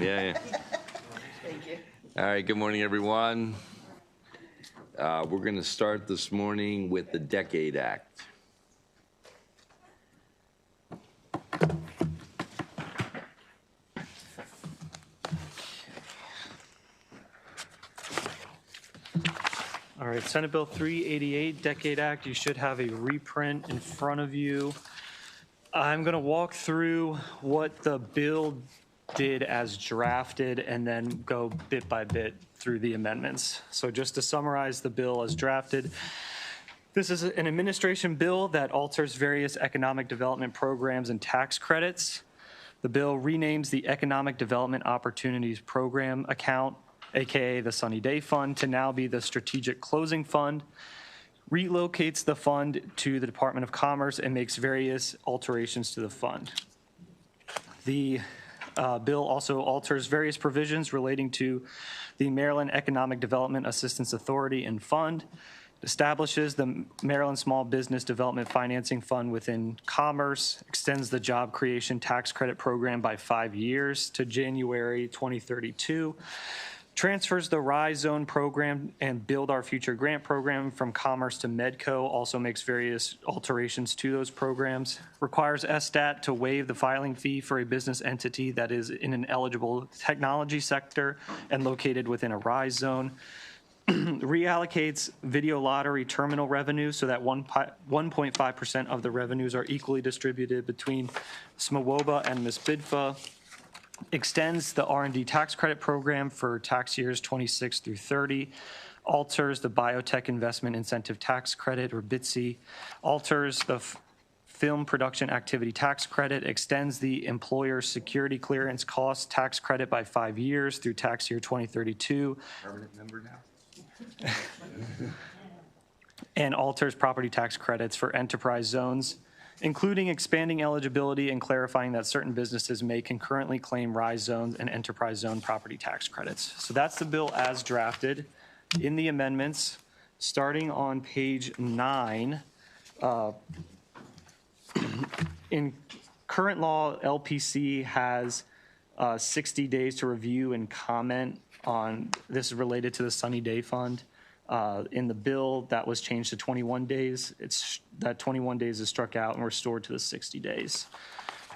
Yeah. Thank you. All right, good morning, everyone. We're going to start this morning with the Decade Act. All right, Senate Bill 388, Decade Act. You should have a reprint in front of you. I'm going to walk through what the bill did as drafted and then go bit by bit through the amendments. So just to summarize the bill as drafted, this is an administration bill that alters various economic development programs and tax credits. The bill renames the Economic Development Opportunities Program account, aka the Sunny Day Fund, to now be the Strategic Closing Fund, relocates the fund to the Department of Commerce, and makes various alterations to the fund. The bill also alters various provisions relating to the Maryland Economic Development Assistance Authority and Fund, establishes the Maryland Small Business Development Financing Fund within Commerce, extends the Job Creation Tax Credit Program by 5 years to January 2032, transfers the RISE Zone program and Build Our Future grant program from Commerce to Medco, also makes various alterations to those programs, requires SSTAT to waive the filing fee for a business entity that is in an eligible technology sector and located within a RISE Zone, reallocates video lottery terminal revenue so that 1.5% of the revenues are equally distributed between SMWOBA and MISBIDFA, extends the R&D tax credit program for tax years 26 through 30, alters the Biotech Investment Incentive Tax Credit, or BITC, alters the Film Production Activity Tax Credit, extends the Employer Security Clearance Cost Tax Credit by 5 years through tax year 2032. Permanent member now? And alters property tax credits for enterprise zones, including expanding eligibility and clarifying that certain businesses may concurrently claim RISE zones and enterprise zone property tax credits. So that's the bill as drafted. In the amendments, starting on page 9, in current law, LPC has 60 days to review and comment on this is related to the Sunny Day Fund. In the bill, that was changed to 21 days. That 21 days is struck out and restored to the 60 days.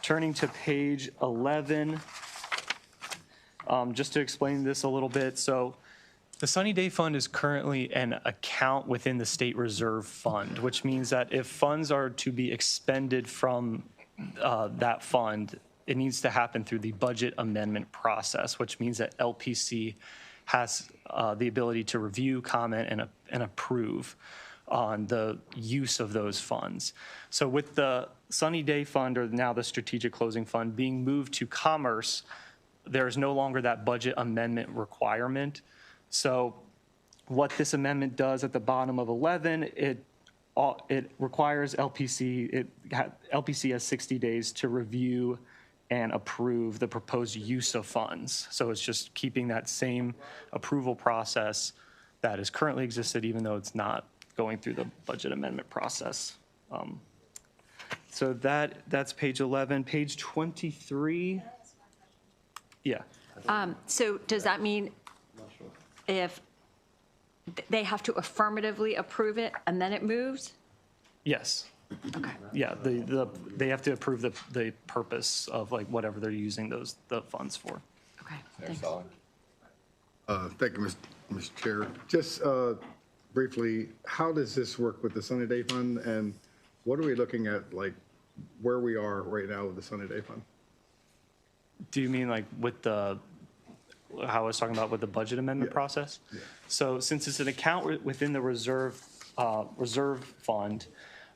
Turning to page 11, just to explain this a little bit. So the Sunny Day Fund is currently an account within the State Reserve Fund, which means that if funds are to be expended from that fund, it needs to happen through the budget amendment process, which means that LPC has the ability to review, comment, and approve on the use of those funds. So with the Sunny Day Fund, or now the Strategic Closing Fund, being moved to Commerce, there is no longer that budget amendment requirement. So what this amendment does at the bottom of 11, it requires LPC, LPC has 60 days to review and approve the proposed use of funds. So it's just keeping that same approval process that is currently existed, even though it's not going through the budget amendment process. So that's page 11. Page 23. Yeah. So does that mean if they have to affirmatively approve it and then it moves? Yes. Okay. Yeah, they have to approve the purpose of like whatever they're using the funds for. Okay, thanks. Thank you, Mr. Chair. Just briefly, how does this work with the Sunny Day Fund, and what are we looking at, like where we are right now with the Sunny Day Fund? Do you mean like with how I was talking about with the budget amendment process? Yeah. So since it's an account within the reserve fund,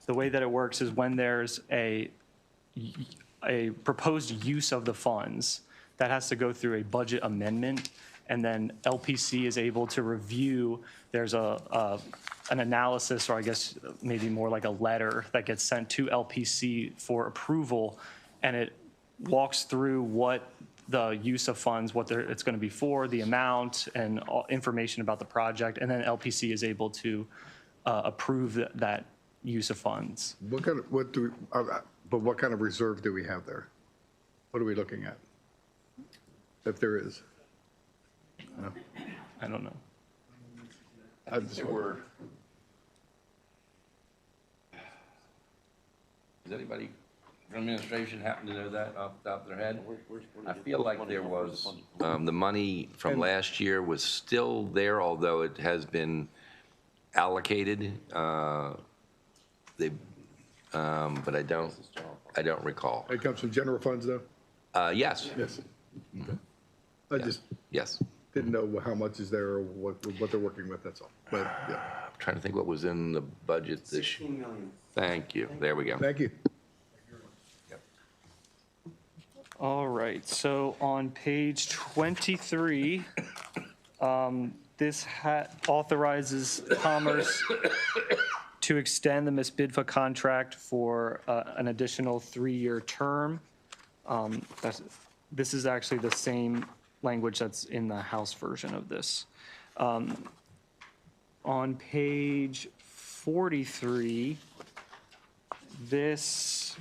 the way that it works is when there's a proposed use of the funds, that has to go through a budget amendment, and then LPC is able to review. There's an analysis, or I guess maybe more like a letter that gets sent to LPC for approval, and it walks through what the use of funds, what it's going to be for, the amount, and all information about the project, and then LPC is able to approve that use of funds. What kind of reserve do we have there? What are we looking at? if there is? I don't know. I just There were. Does anybody from administration happen to know that off the top of their head? I feel like there was, the money from last year was still there, although it has been allocated. They, but I don't recall. It comes from general funds, though? Yes, Yes. I just yes. didn't know how much is there or what they're working with, that's all. But, yeah, I'm trying to think what was in the budget this year. 16 million. Thank you. There we go. thank you. All right, so on page 23, this authorizes Commerce to extend the Ms. Bidfa contract for an additional 3-year term. This is actually the same language that's in the House version of this. On page 43, this,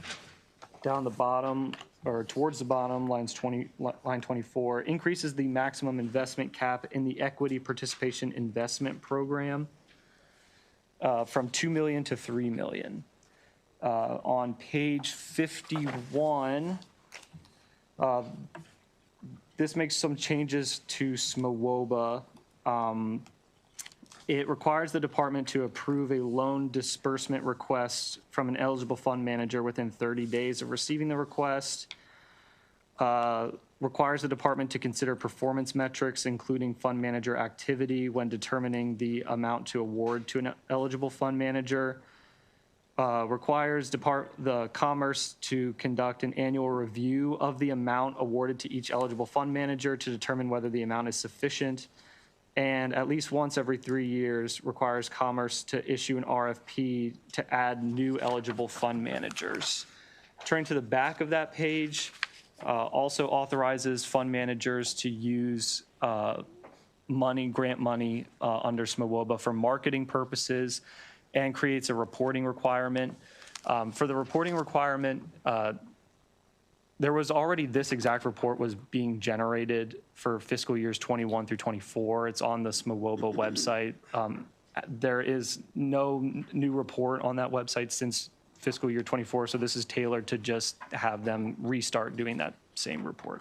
down the bottom, or towards the bottom, line 24, increases the maximum investment cap in the Equity Participation Investment Program from $2 million to $3 million. On page 51, this makes some changes to SMWOBA. It requires the department to approve a loan disbursement request from an eligible fund manager within 30 days of receiving the request. Requires the department to consider performance metrics, including fund manager activity, when determining the amount to award to an eligible fund manager. Requires the Commerce to conduct an annual review of the amount awarded to each eligible fund manager to determine whether the amount is sufficient. And at least once every 3 years, requires Commerce to issue an RFP to add new eligible fund managers. Turning to the back of that page, also authorizes fund managers to use grant money under SMWOBA for marketing purposes, and creates a reporting requirement. For the reporting requirement, there was already, this exact report was being generated for fiscal years 21 through 24. It's on the SMWOBA website. There is no new report on that website since fiscal year 24, so this is tailored to just have them restart doing that same report.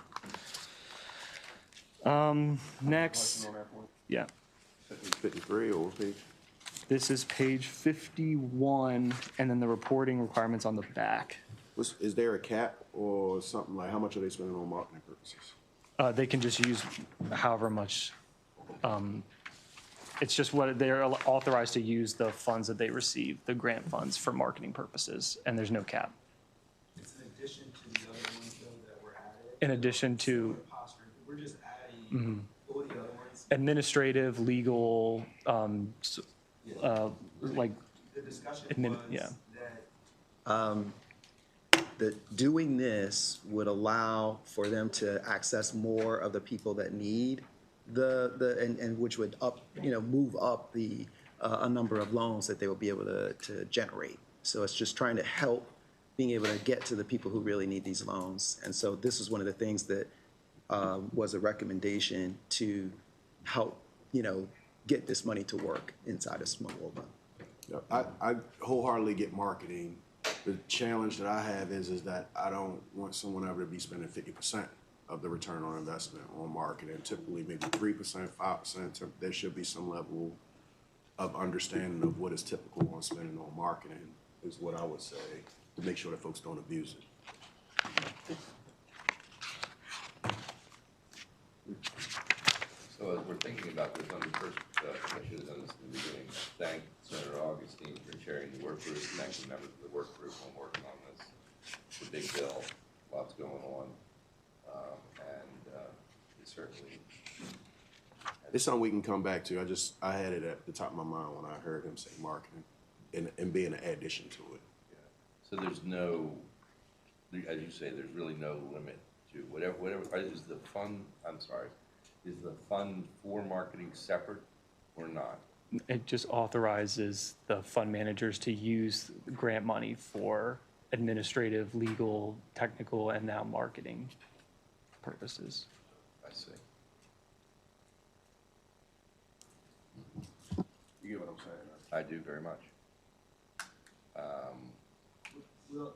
Next, yeah. 53 or page? This is page 51, and then the reporting requirements on the back. Is there a cap or something like how much are they spending on marketing purposes? They can just use however much. It's just what they're authorized to use the funds that they receive, the grant funds for marketing purposes, and there's no cap. It's in addition to the other ones though that were added. In addition to We're just adding all the other ones. administrative, legal, like, The discussion admin, was yeah. that that doing this would allow for them to access more of the people that need and which would move up the a number of loans that they will be able to generate. So it's just trying to help being able to get to the people who really need these loans. And so this is one of the things that was a recommendation to help, get this money to work inside of SMWOBA. I wholeheartedly get marketing. The challenge that I have is that I don't want someone ever to be spending 50% of the return on investment on marketing. Typically maybe 3%, 5%. There should be some level of understanding of what is typical on spending on marketing is what I would say, to make sure that folks don't abuse it. So as we're thinking about this, on the first, I should have done this in the beginning. Thank Senator Augustine for chairing the work group. Thank the members of the work group on working on this. It's a big bill, lots going on, and it certainly. It's something we can come back to. I had it at the top of my mind when I heard him say marketing and being an addition to it. Yeah. So there's no, as you say, there's really no limit to whatever, is the fund, I'm sorry, is the fund for marketing separate or not? It just authorizes the fund managers to use grant money for administrative, legal, technical, and now marketing purposes. I I see. You get what I'm saying? I do very much. We'll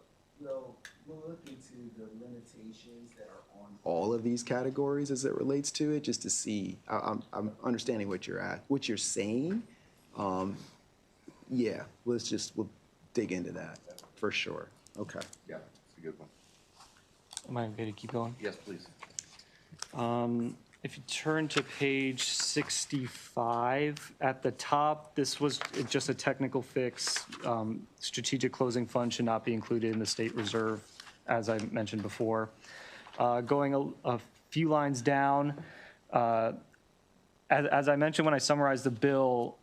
look into the limitations that are on. All of these categories as it relates to it, just to see, I'm understanding what you're saying. Yeah, we'll dig into that, for sure. Okay. Yeah, it's a good one. Am I okay to keep going? Yes, please. If you turn to page 65, at the top, this was just a technical fix. Strategic closing fund should not be included in the state reserve, as I mentioned before. Going a few lines down, as I mentioned when I summarized the bill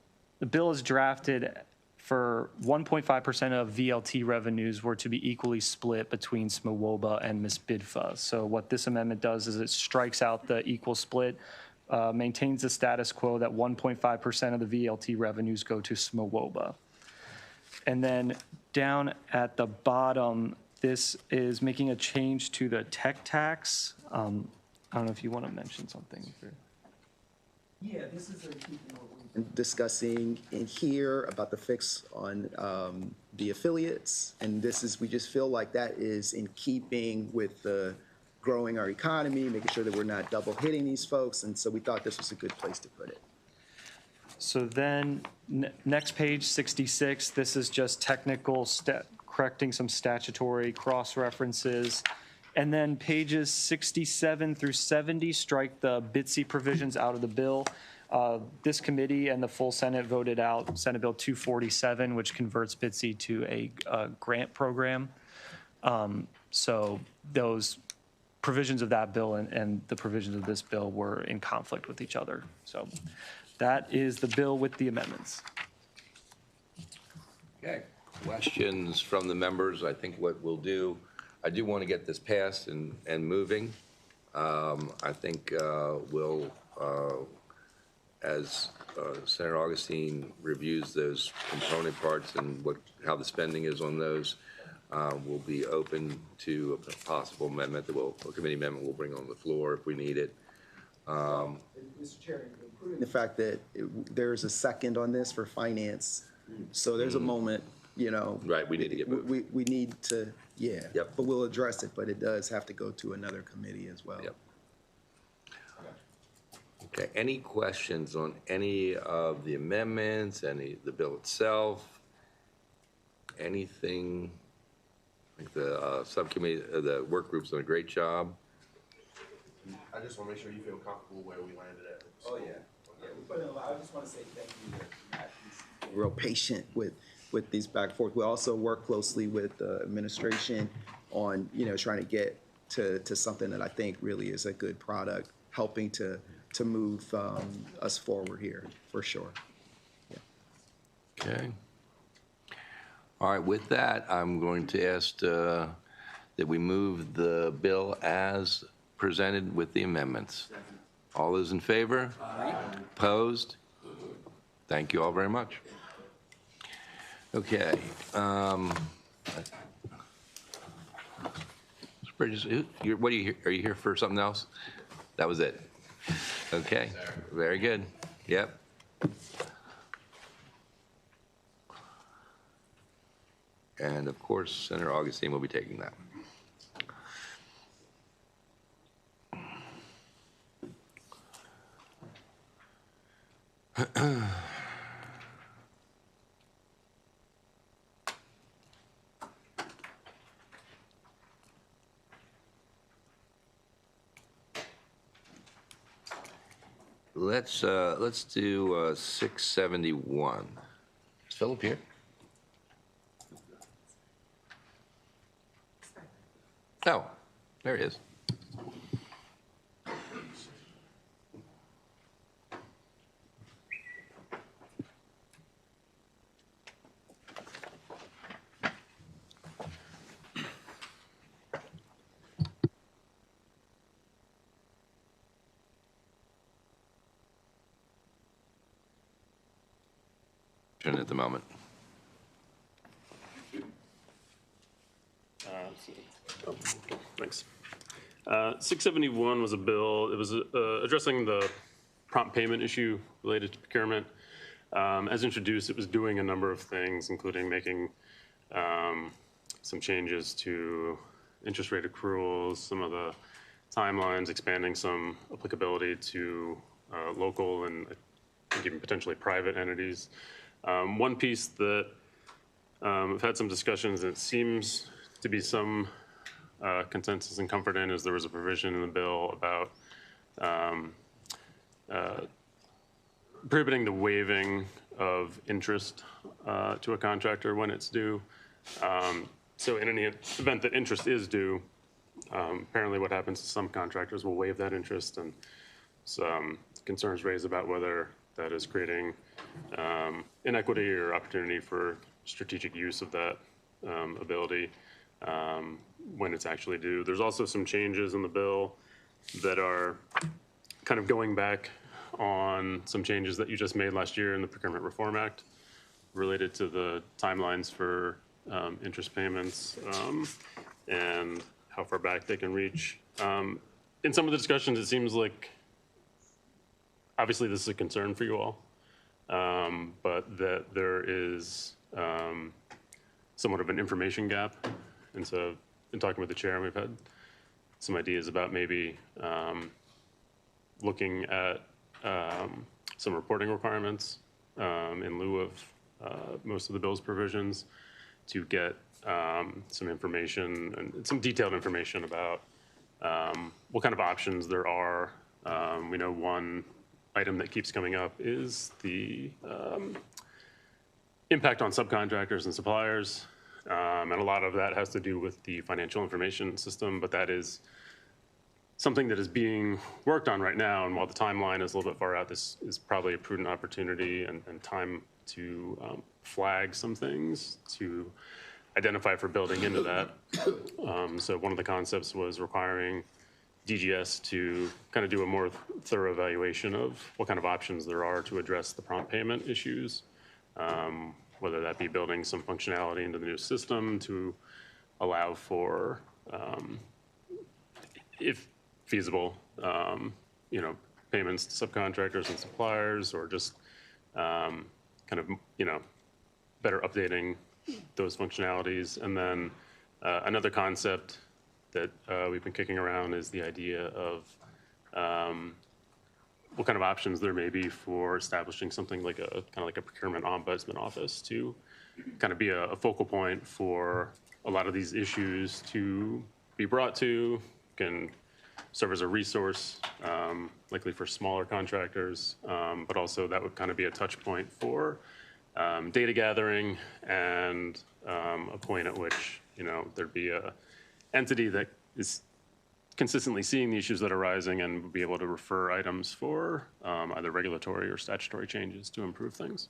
is drafted for 1.5% of VLT revenues were to be equally split between SMWOBA and MISBIDFA. So what this amendment does is it strikes out the equal split, maintains the status quo that 1.5% of the VLT revenues go to SMWOBA. And then down at the bottom, this is making a change to the tech tax. I don't know if you want to mention something. Yeah, this is in keeping what we. Discussing in here about the fix on the affiliates, and we just feel like that is in keeping with the growing our economy, making sure that we're not double hitting these folks, and so we thought this was a good place to put it. So then, next page, 66, this is just technical, correcting some statutory cross-references. And then pages 67 through 70 strike the BITC provisions out of the bill. This committee and the full Senate voted out Senate Bill 247, which converts BITC to a grant program. So those provisions of that bill and the provisions of this bill were in conflict with each other. So that is the bill with the amendments. Okay, questions from the members? I think what we'll do, I do want to get this passed and moving. I think we'll, as Senator Augustine reviews those component parts and how the spending is on those, we'll be open to a possible amendment that a committee amendment we'll bring on the floor if we need it. Mr. Chair, including The fact that there's a second on this for finance, so there's a moment, Right, we need to get moving. we need to, yeah. Yep. But we'll address it, but it does have to go to another committee as well. Yep. Okay, any questions on any of the amendments, the bill itself? Anything? I think the subcommittee, the work group's done a great job. I just want to make sure you feel comfortable where we landed at. Oh, yeah. Yeah, we put in a lot. I just want to say thank you to Matt. Real patient with these back and forth. We also work closely with the administration on, trying to get to something that I think really is a good product, helping to move us forward here, for sure. Okay. All right, with that, I'm going to ask that we move the bill as presented with the amendments. All those in favor? Aye. Opposed? Thank you all very much. Okay. Bridges, what are you here? Are you here for something else? That was it. Okay. Very good. Yep. And of course, Senator Augustine will be taking that. Let's do 671. Is Philip here? Oh, there he is. At the moment. Thanks. 671 was a bill, it was addressing the prompt payment issue related to procurement. As introduced, it was doing a number of things, including making some changes to interest rate accruals, some of the timelines, expanding some applicability to local and I think even potentially private entities. One piece that I've had some discussions and it seems to be some consensus and comfort in is there was a provision in the bill about prohibiting the waiving of interest to a contractor when it's due. So in any event that interest is due, apparently what happens is some contractors will waive that interest, and some concerns raised about whether that is creating inequity or opportunity for strategic use of that ability when it's actually due. There's also some changes in the bill that are kind of going back on some changes that you just made last year in the Procurement Reform Act related to the timelines for interest payments and how far back they can reach. In some of the discussions, it seems like, obviously this is a concern for you all, but that there is somewhat of an information gap. And so in talking with the chair, we've had some ideas about maybe looking at some reporting requirements in lieu of most of the bill's provisions to get some information and some detailed information about what kind of options there are. We know one item that keeps coming up is the impact on subcontractors and suppliers. And a lot of that has to do with the financial information system, but that is something that is being worked on right now. And while the timeline is a little bit far out, this is probably a prudent opportunity and time to flag some things to identify for building into that. So one of the concepts was requiring DGS to kind of do a more thorough evaluation of what kind of options there are to address the prompt payment issues, whether that be building some functionality into the new system to allow for, if feasible, payments to subcontractors and suppliers, or just kind of, better updating those functionalities. And then another concept that we've been kicking around is the idea of what kind of options there may be for establishing something like a procurement ombudsman office to kind of be a focal point for a lot of these issues to be brought to, can serve as a resource, likely for smaller contractors, but also that would kind of be a touch point for data gathering and a point at which, there'd be a entity that is consistently seeing the issues that are rising and would be able to refer items for either regulatory or statutory changes to improve things.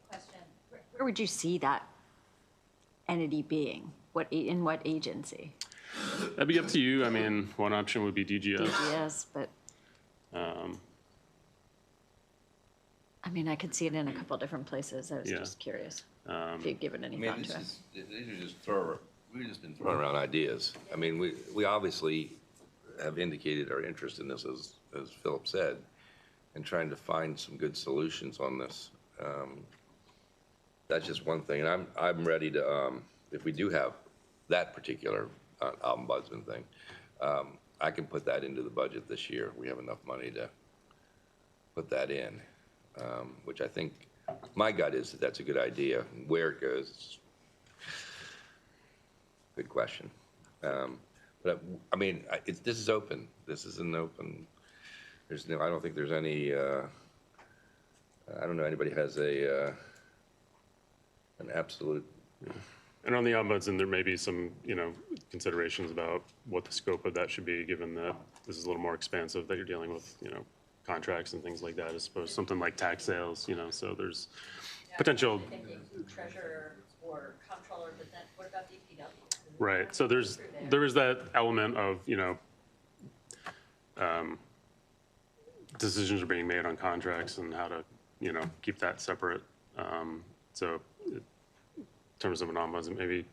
Question. Where would you see that entity being? In what agency? That'd be up to you. I mean, one option would be DGS. Yes, but I could see it in a couple different places. I was Yeah. just curious if you'd given any I mean, thought to it. these are just we've just been throwing around ideas. I mean, we obviously have indicated our interest in this, as Philip said, and trying to find some good solutions on this. That's just one thing, and I'm ready to, if we do have that particular ombudsman thing, I can put that into the budget this year. We have enough money to put that in, which I think, my gut is that that's a good idea. Where it goes, good question. But this is open. This is an open. I don't think there's any. I don't know anybody has an absolute. And on the ombudsman, there may be some, considerations about what the scope of that should be, given that this is a little more expansive, that you're dealing with, contracts and things like that, as opposed to something like tax sales, so there's potential. Treasurer or comptroller, but then what about DPW? Right, so there is that element of, decisions are being made on contracts and how to, keep that separate. So in terms of an ombudsman, maybe,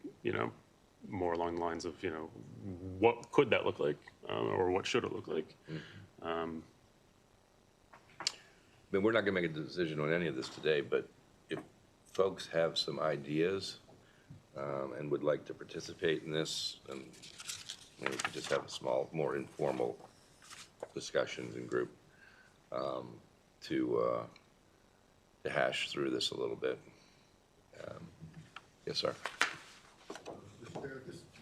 more along the lines of, what could that look like, or what should it look like? I mean, we're not going to make a decision on any of this today, but if folks have some ideas and would like to participate in this, then we could just have a small, more informal discussions in group to hash through this a little bit. Yes, sir. Just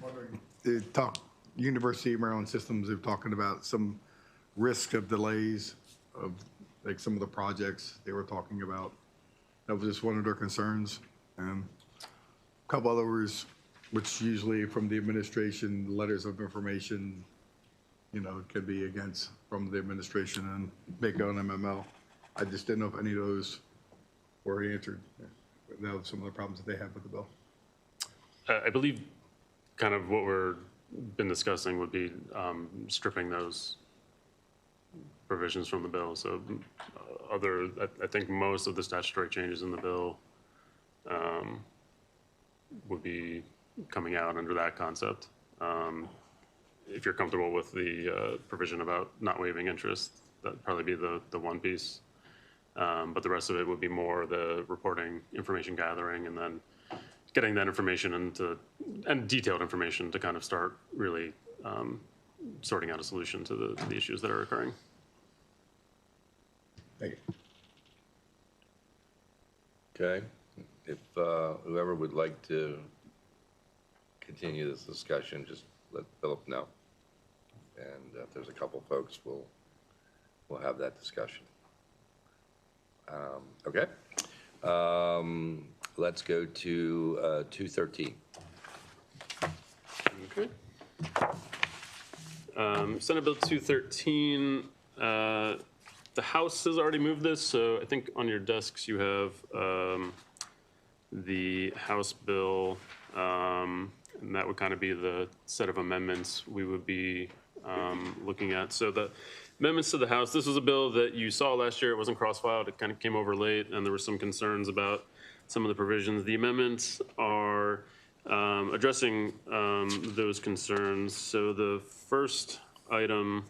wondering, University of Maryland Systems are talking about some risk of delays of like some of the projects they were talking about. That was just one of their concerns. And a couple others, which usually from the administration, letters of information, could be against from the administration and make it on MML. I just didn't know if any of those were answered. Now some of the problems that they have with the bill. I believe kind of what we're been discussing would be stripping those provisions from the bill. So I think most of the statutory changes in the bill would be coming out under that concept. If you're comfortable with the provision about not waiving interest, that'd probably be the one piece. But the rest of it would be more the reporting, information gathering, and then getting that information and detailed information to kind of start really sorting out a solution to the issues that are occurring. Thank you. Okay. If whoever would like to continue this discussion, just let Philip know. And if there's a couple folks, we'll have that discussion. Okay. Let's go to 213. Okay. Senate Bill 213, the House has already moved this, so I think on your desks you have the House bill, and that would kind of be the set of amendments we would be looking at. So the amendments to the House, this was a bill that you saw last year. It wasn't cross-filed. It kind of came over late, and there were some concerns about some of the provisions. The amendments are addressing those concerns. So the first item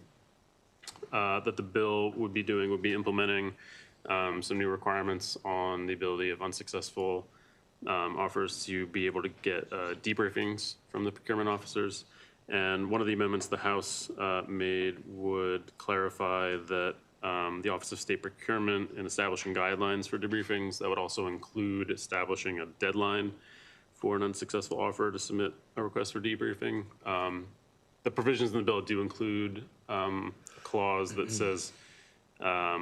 that the bill would be doing would be implementing some new requirements on the ability of unsuccessful offers to be able to get debriefings from the procurement officers. And one of the amendments the House made would clarify that the Office of State Procurement, in establishing guidelines for debriefings, that would also include establishing a deadline for an unsuccessful offer to submit a request for debriefing. The provisions in the bill do include a clause that says a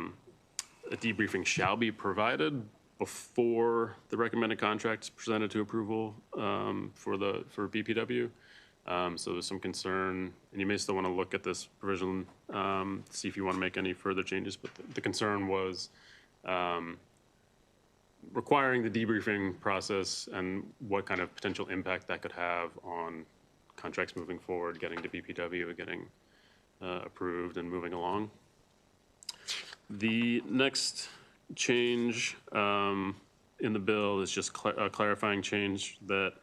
debriefing shall be provided before the recommended contract is presented to approval for BPW. So there's some concern, and you may still want to look at this provision, see if you want to make any further changes, but the concern was requiring the debriefing process and what kind of potential impact that could have on contracts moving forward, getting to BPW, getting approved and moving along. The next change in the bill is just a clarifying change that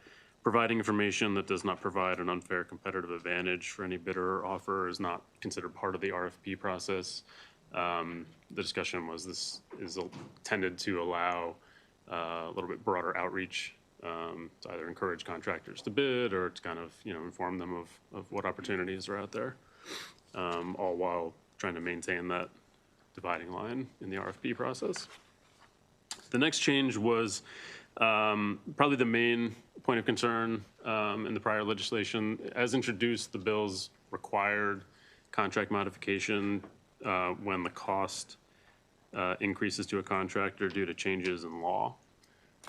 providing information that does not provide an unfair competitive advantage for any bidder or offer is not considered part of the RFP process. The discussion was this is intended to allow a little bit broader outreach to either encourage contractors to bid or to kind of inform them of what opportunities are out there, all while trying to maintain that dividing line in the RFP process. The next change was probably the main point of concern in the prior legislation. As introduced, the bills required contract modification when the cost increases to a contractor due to changes in law.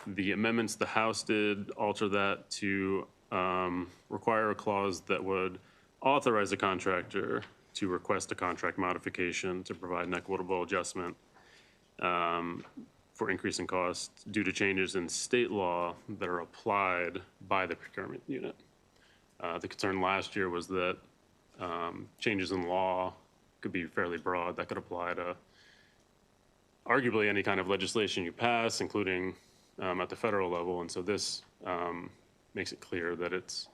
The amendments the House did alter that to require a clause that would authorize a contractor to request a contract modification to provide an equitable adjustment for increasing costs due to changes in state law that are applied by the procurement unit. The concern last year was that changes in law could be fairly broad. That could apply to arguably any kind of legislation you pass, including at the federal level. And so this makes it clear that it's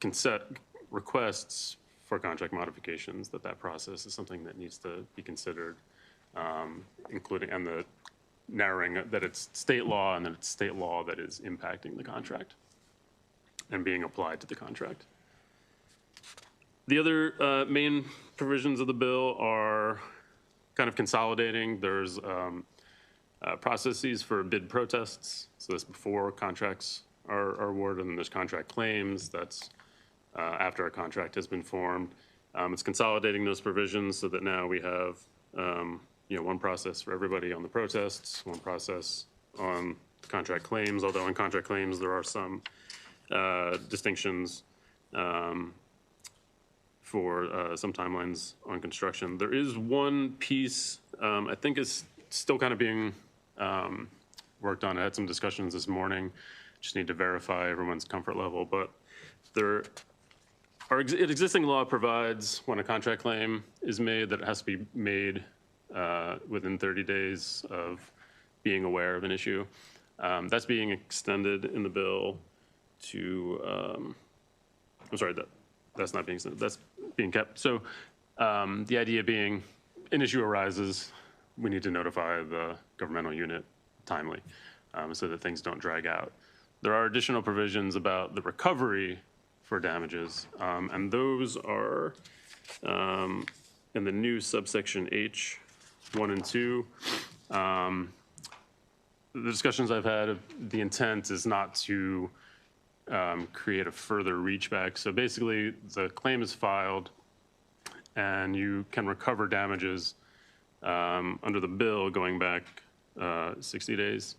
consent requests for contract modifications, that process is something that needs to be considered, including, and the narrowing that it's state law and that it's state law that is impacting the contract and being applied to the contract. The other main provisions of the bill are kind of consolidating. There's processes for bid protests. So that's before contracts are awarded, and then there's contract claims. That's after a contract has been formed. It's consolidating those provisions so that now we have one process for everybody on the protests, one process on contract claims, although in contract claims there are some distinctions for some timelines on construction. There is one piece I think is still kind of being worked on. I had some discussions this morning. Just need to verify everyone's comfort level, but existing law provides when a contract claim is made that it has to be made within 30 days of being aware of an issue. That's being extended in the bill to, I'm sorry, that's not being extended, that's being kept. So the idea being an issue arises, we need to notify the governmental unit timely so that things don't drag out. There are additional provisions about the recovery for damages, and those are in the new subsection H, 1 and 2. The discussions I've had, the intent is not to create a further reach back. So basically, the claim is filed, and you can recover damages under the bill going back 60 days.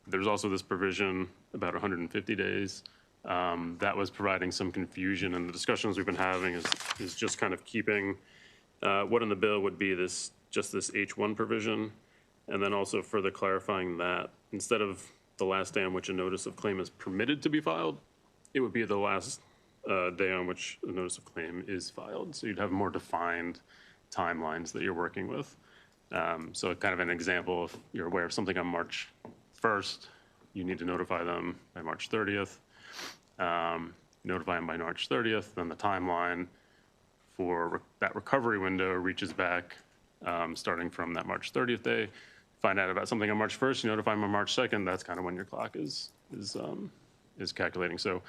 There's also this provision about 150 days. That was providing some confusion, and the discussions we've been having is just kind of keeping what in the bill would be just this H1 provision, and then also further clarifying that instead of the last day on which a notice of claim is permitted to be filed, it would be the last day on which a notice of claim is filed. So you'd have more defined timelines that you're working with. So kind of an example, if you're aware of something on March 1st, you need to notify them by March 30th. Notify them by March 30th, then the timeline for that recovery window reaches back starting from that March 30th day. Find out about something on March 1st, you notify them on March 2nd, that's kind of when your clock is calculating. So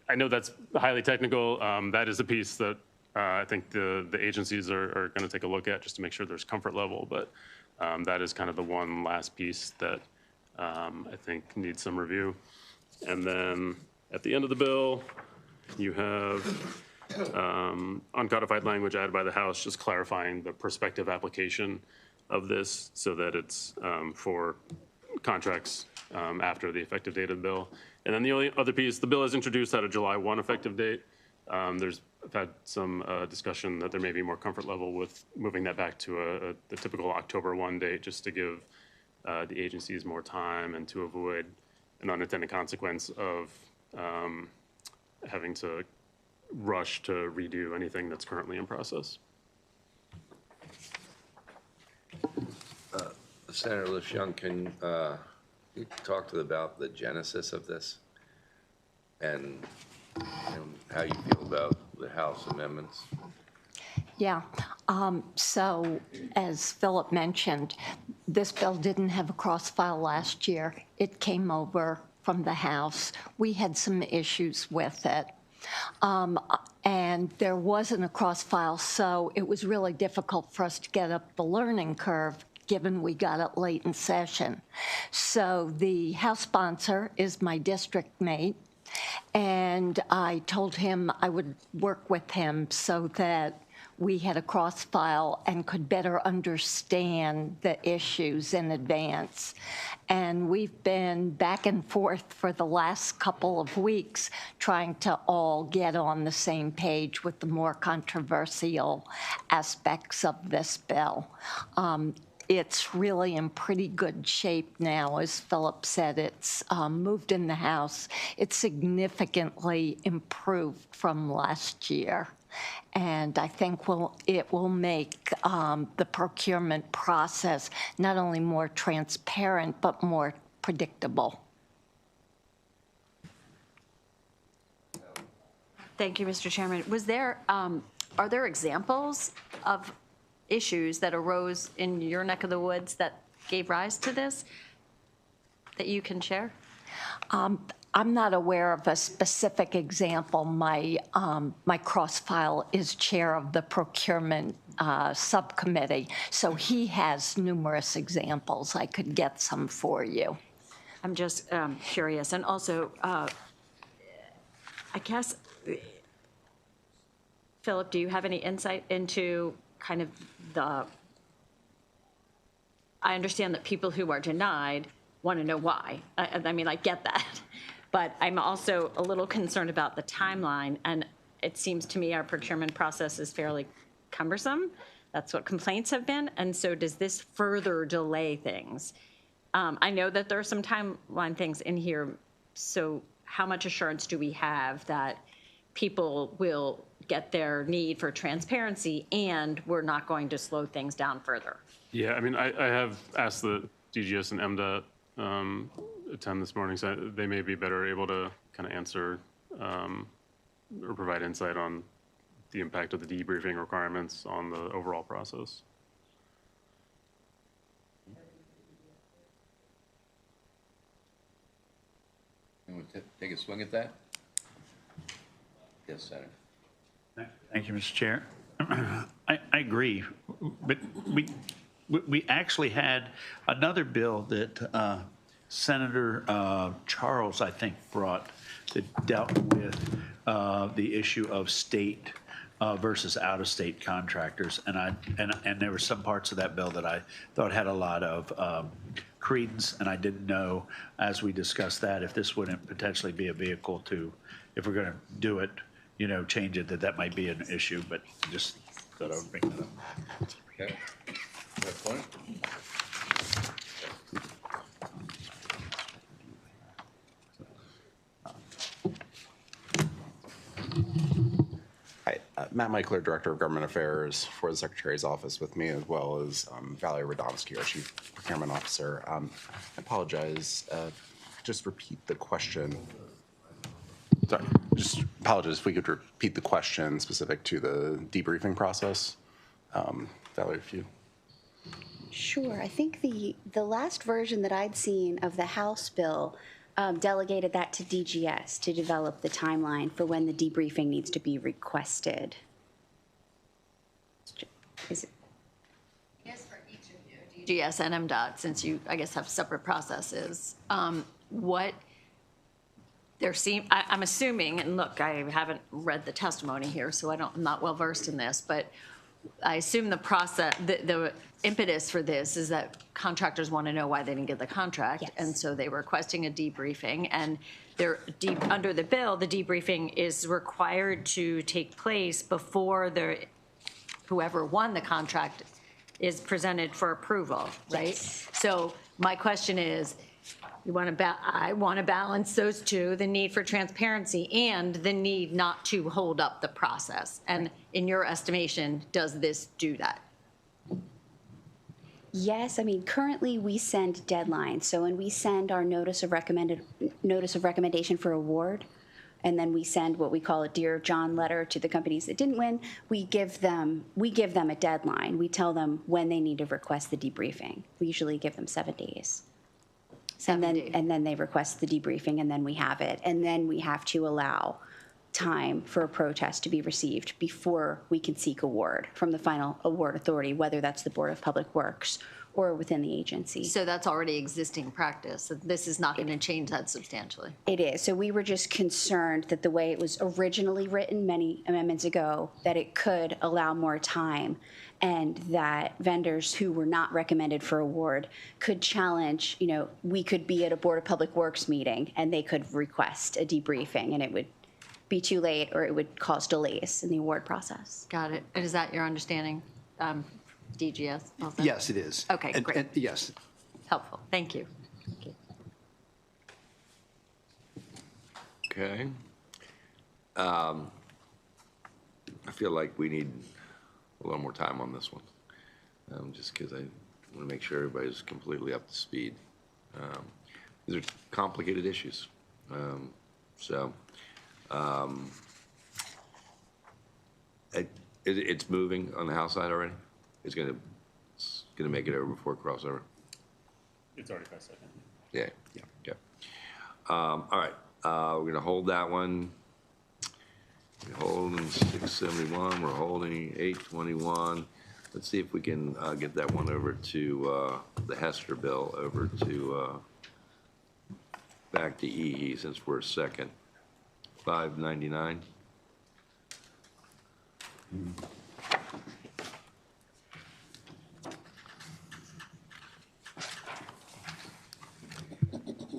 I know that's highly technical. That is a piece that I think the agencies are going to take a look at just to make sure there's comfort level, but that is kind of the one last piece that I think needs some review. And then at the end of the bill, you have uncodified language added by the House, just clarifying the prospective application of this so that it's for contracts after the effective date of the bill. And then the only other piece, the bill is introduced at a July 1 effective date. I've had some discussion that there may be more comfort level with moving that back to the typical October 1 date, just to give the agencies more time and to avoid an unintended consequence of having to rush to redo anything that's currently in process. Senator LaFionn, can you talk about the genesis of this and how you feel about the House amendments? Yeah. So as Philip mentioned, this bill didn't have a cross-file last year. It came over from the House. We had some issues with it. And there wasn't a cross-file, so it was really difficult for us to get up the learning curve, given we got it late in session. So the House sponsor is my district mate, and I told him I would work with him so that we had a cross-file and could better understand the issues in advance. And we've been back and forth for the last couple of weeks trying to all get on the same page with the more controversial aspects of this bill. It's really in pretty good shape now. As Philip said, it's moved in the House. It's significantly improved from last year. And I think it will make the procurement process not only more transparent, but more predictable. Thank you, Mr. Chairman. Are there examples of issues that arose in your neck of the woods that gave rise to this that you can share? I'm not aware of a specific example. My cross-file is chair of the procurement subcommittee, so he has numerous examples. I could get some for you. I'm just curious. And also, I guess, Philip, do you have any insight into kind of I understand that people who are denied want to know why. I mean, I get that. But I'm also a little concerned about the timeline. And it seems to me our procurement process is fairly cumbersome. That's what complaints have been. And so does this further delay things? I know that there are some timeline things in here. So how much assurance do we have that people will get their need for transparency and we're not going to slow things down further? Yeah, I mean, I have asked the DGS and MDOT attend this morning, so they may be better able to kind of answer or provide insight on the impact of the debriefing requirements on the overall process. You want to take a swing at that? Yes, Senator. Thank you, Mr. Chair. I agree, but we actually had another bill that Senator Charles, I think, brought that dealt with the issue of state versus out-of-state contractors, and there were some parts of that bill that I thought had a lot of credence, and I didn't know, as we discussed that, if this wouldn't potentially be a vehicle to, if we're going to do it, you know, change it, that might be an issue, but just thought I would bring that up. Okay. Good point. Hi, Matt Michler, Director of Government Affairs for the Secretary's Office, with me, as well as Valerie Radomski, our Chief Procurement Officer. I apologize. Just repeat the question. Sorry, just apologize if we could repeat the question specific to the debriefing process. Valerie, if you. Sure. I think the last version that I'd seen of the House bill delegated that to DGS to develop the timeline for when the debriefing needs to be requested. Is it? Yes, for each of you, DGS and MDOT, since you, I guess, have separate processes, what I'm assuming, and look, I haven't read the testimony here, so I'm not well versed in this, but I assume the process, the impetus for this is that contractors want to know why they didn't get the contract. Yes. And so they were requesting a debriefing, and under the bill, the debriefing is required to take place before whoever won the contract is presented for approval, right? Yes. So my question is, I want to balance those two, the need for transparency and the need not to hold up the process. And in your estimation, does this do that? Yes, I mean, currently we send deadlines. So when we send our notice of recommendation for award, and then we send what we call a Dear John letter to the companies that didn't win, we give them a deadline. We tell them when they need to request the debriefing. We usually give them 7 days. And then they request the debriefing, and then we have it. And then we have to allow time for a protest to be received before we can seek award from the final award authority, whether that's the Board of Public Works or within the agency. So that's already existing practice. So this is not going to change that substantially. It is. So we were just concerned that the way it was originally written many amendments ago, that it could allow more time, and that vendors who were not recommended for award could challenge, we could be at a Board of Public Works meeting and they could request a debriefing, and it would be too late or it would cause delays in the award process. Got it. And is that your understanding, DGS? Also? Yes, it is. Okay, great. Yes. Helpful. Thank you. Okay. I feel like we need a little more time on this one, just because I want to make sure everybody's completely up to speed. These are complicated issues. It's moving on the House side already? It's gonna make it over before crossover? It's already passed second. Yeah, yeah. All right, we're gonna hold that one. We're holding 671, we're holding 821. Let's see if we can get that one over to the Hester bill, over to, back to EE since we're second. 599.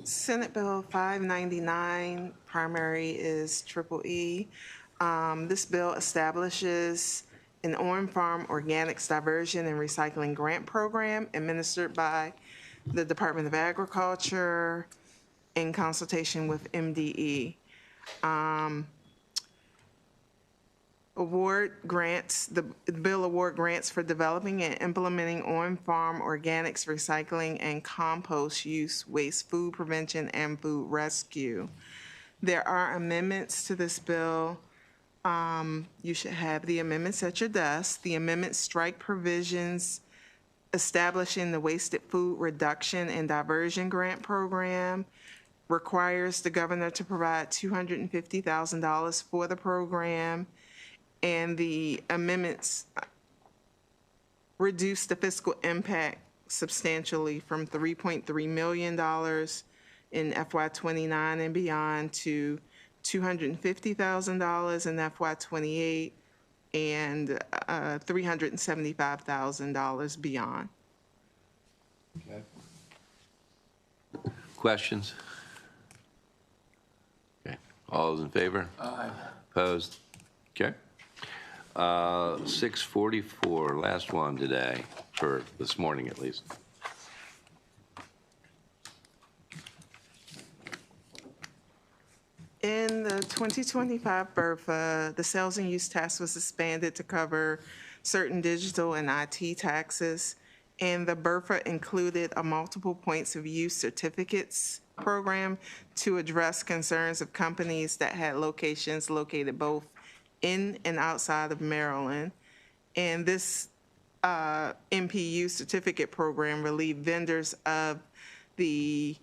Senate Bill 599, primary is triple E. This bill establishes an on-farm organics diversion and recycling grant program administered by the Department of Agriculture in consultation with MDE. The bill award grants for developing and implementing on-farm organics, recycling, and compost use, waste food prevention, and food rescue. There are amendments to this bill. You should have the amendments at your desk. The amendments strike provisions establishing the wasted food reduction and diversion grant program, requires the governor to provide $250,000 for the program, and the amendments reduce the fiscal impact substantially from $3.3 million in FY29 and beyond to $250,000 in FY28 and $375,000 beyond. Questions? Okay, all those in favor? Aye. Opposed? Okay. 644, last one today, for this morning at least. In the 2025 BRFA, the sales and use tax was expanded to cover certain digital and IT taxes, and the BRFA included a multiple points of use certificates program to address concerns of companies that had locations located both in and outside of Maryland. And this MPU certificate program relieved vendors of the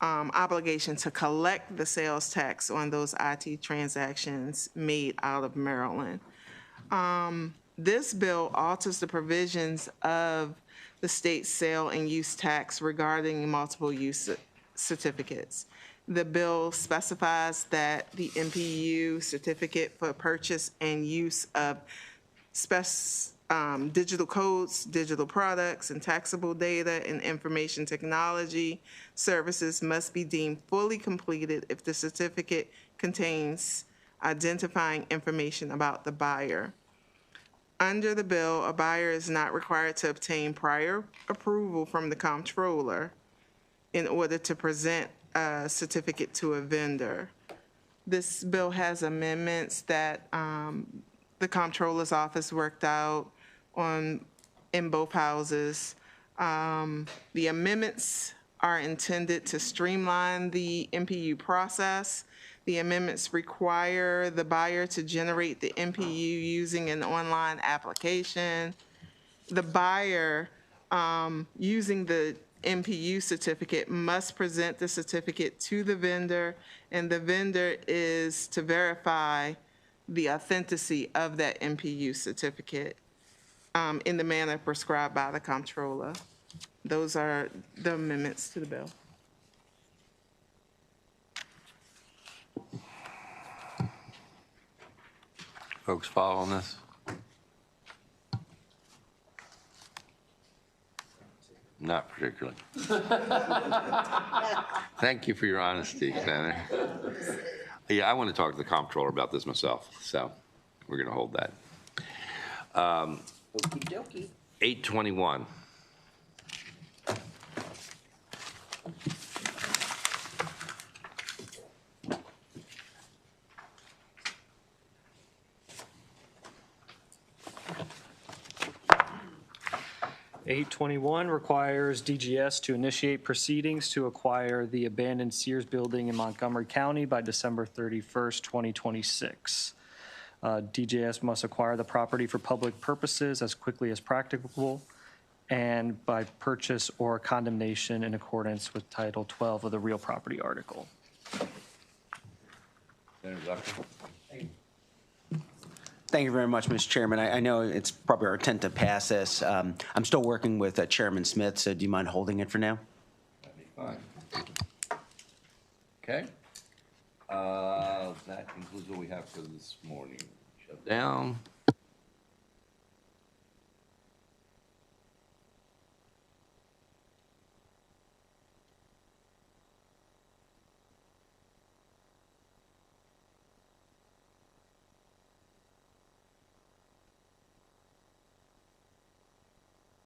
obligation to collect the sales tax on those IT transactions made out of Maryland. This bill alters the provisions of the state sale and use tax regarding multiple use certificates. The bill specifies that the MPU certificate for purchase and use of digital codes, digital products, and taxable data and information technology services must be deemed fully completed if the certificate contains identifying information about the buyer. Under the bill, a buyer is not required to obtain prior approval from the comptroller in order to present a certificate to a vendor. This bill has amendments that the comptroller's office worked out in both houses. The amendments are intended to streamline the MPU process. The amendments require the buyer to generate the MPU using an online application. The buyer using the MPU certificate must present the certificate to the vendor, and the vendor is to verify the authenticity of that MPU certificate in the manner prescribed by the comptroller. Those are the amendments to the bill. Folks following this? Not particularly. Thank you for your honesty, Senator. Yeah, I want to talk to the comptroller about this myself, so we're going to hold that. Okey dokey. 821. $821 requires DGS to initiate proceedings to acquire the abandoned Sears building in Montgomery County by December 31st, 2026. DJS must acquire the property for public purposes as quickly as practicable and by purchase or condemnation in accordance with Title 12 of the real property article. Introduction. Thank you very much, Mr. Chairman. I know it's probably our intent to pass this. I'm still working with Chairman Smith, so do you mind holding it for now? That'd be fine. Okay. That concludes what we have for this morning. Shut down.